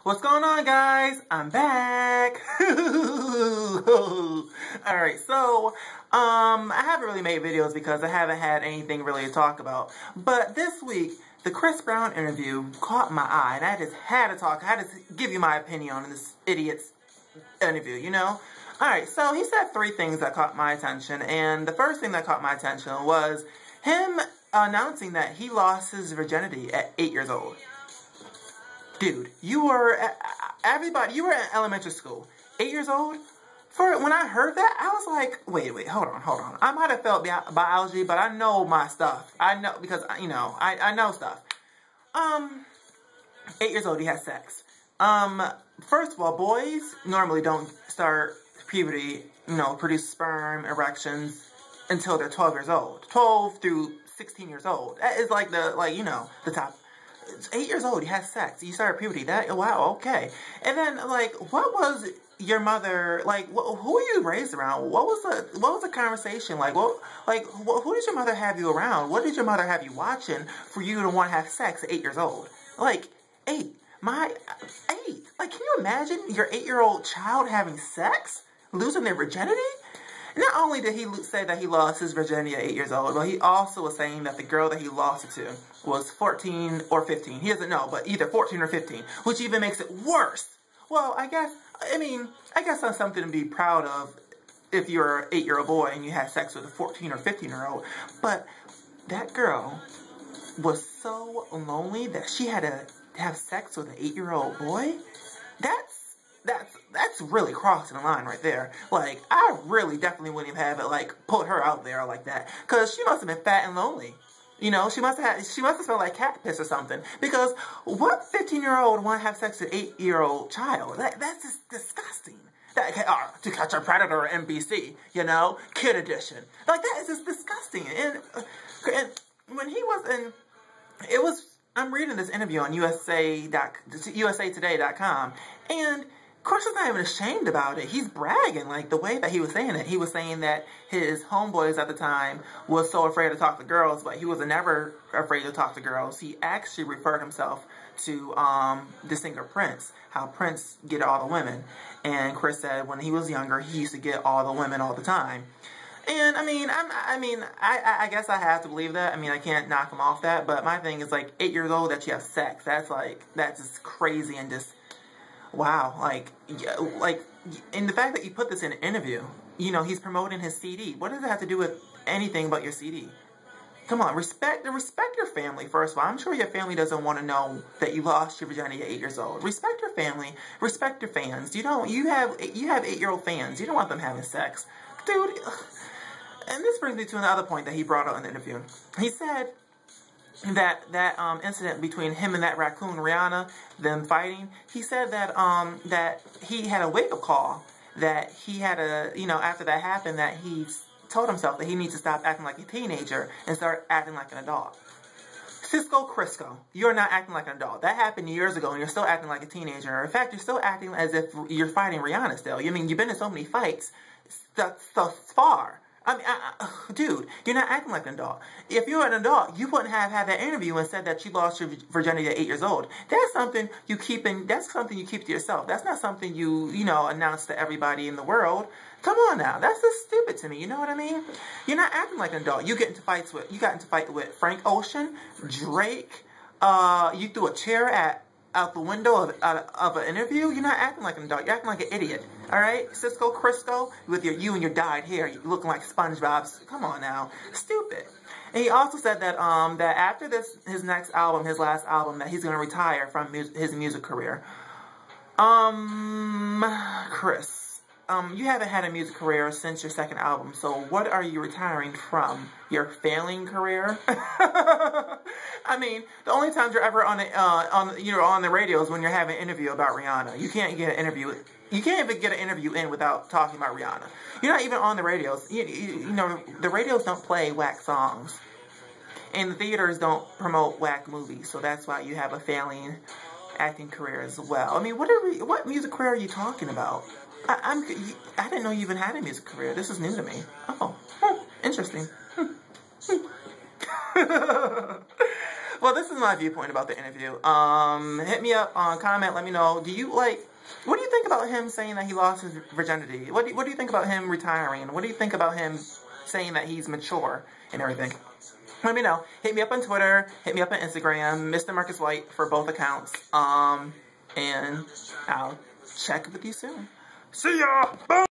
What's going on, guys? I'm back. Alright, so, I haven't really made videos because I haven't had anything really to talk about. But this week, the Chris Brown interview caught my eye, and I just had to talk. I had to give you my opinion on this idiot's interview, you know? Alright, so he said three things that caught my attention, and the first thing that caught my attention was him announcing that he lost his virginity at 8 years old. Dude, you were in elementary school, 8 years old? When I heard that, I was like, wait, hold on. I might have felt biology, but I know my stuff. I know, because, you know, I know stuff. 8 years old, he has sex. First of all, boys normally don't start puberty, you know, produce sperm, erections, until they're 12 years old. 12 through 16 years old. That is like the top. 8 years old, he has sex. You started puberty. Wow, okay. And then, like, what was your mother, like, who were you raised around? What was the conversation like? Who did your mother have you around? What did your mother have you watching for you to want to have sex at 8 years old? Like, 8. 8. Like, can you imagine your 8-year-old child having sex? Losing their virginity? Not only did he say that he lost his virginity at 8 years old, but he also was saying that the girl that he lost it to was 14 or 15. He doesn't know, but either 14 or 15, which even makes it worse. Well, I guess that's something to be proud of if you're an 8-year-old boy and you had sex with a 14 or 15-year-old. But that girl was so lonely that she had to have sex with an 8-year-old boy? That's really crossing the line right there. Like, I really definitely wouldn't have like, put her out there like that. Because she must have been fat and lonely. You know, she must have smelled like cat piss or something. Because what 15-year-old want to have sex with an 8-year-old child? That's just disgusting. To Catch a Predator, NBC, you know, kid edition. Like, that is just disgusting. And when he was in, I'm reading this interview on USAtoday.com, and Chris is not even ashamed about it. He's bragging, like, the way that he was saying it. He was saying that his homeboys at the time was so afraid to talk to girls, but he was never afraid to talk to girls. He actually referred himself to the singer Prince, how Prince get all the women. And Chris said when he was younger, he used to get all the women all the time. And, I guess I have to believe that. I mean, I can't knock him off that. But my thing is, like, 8 years old that you have sex. That's just crazy and just, wow. And the fact that you put this in an interview, you know, he's promoting his CD. What does it have to do with anything but your CD? Come on, respect your family, first of all. I'm sure your family doesn't want to know that you lost your virginity at 8 years old. Respect your family. Respect your fans. You have 8-year-old fans. You don't want them having sex. Dude, and this brings me to another point that he brought up in the interview. He said that incident between him and that raccoon, Rihanna, them fighting, he said that that he had a wake-up call, that he had after that happened, that he told himself that he needs to stop acting like a teenager and start acting like an adult. Cisco Crisco, you're not acting like an adult. That happened years ago, and you're still acting like a teenager. In fact, you're still acting as if you're fighting Rihanna still. I mean, you've been in so many fights thus far. I mean, dude, you're not acting like an adult. If you were an adult, you wouldn't have had that interview and said that you lost your virginity at 8 years old. That's something you keep to yourself. That's not something you announce to everybody in the world. Come on now. That's just stupid to me. You know what I mean? You're not acting like an adult. You got into fight with Frank Ocean, Drake. You threw a chair out the window of an interview. You're not acting like an adult. You're acting like an idiot. All right, Cisco Crisco, with you and your dyed hair, you looking like SpongeBob's. Come on now, stupid. And he also said that that after his last album, that he's gonna retire from his music career. Chris, you haven't had a music career since your second album, so what are you retiring from? Your failing career? I mean, the only times you're ever on the radio is when you're having an interview about Rihanna. You can't get an interview. You can't even get an interview in without talking about Rihanna. You're not even on the radios. You know, the radios don't play whack songs, and the theaters don't promote whack movies. So that's why you have a failing acting career as well. I mean, what music career are you talking about? I didn't know you even had a music career. This is new to me. Oh, interesting. Well, this is my viewpoint about the interview. Hit me up on comment. Let me know. Do you like? What do you think about him saying that he lost his virginity? What do you think about him retiring? What do you think about him saying that he's mature and everything? Let me know. Hit me up on Twitter. Hit me up on Instagram. Mr. Marcus White for both accounts. And I'll check with you soon. See ya! Boom!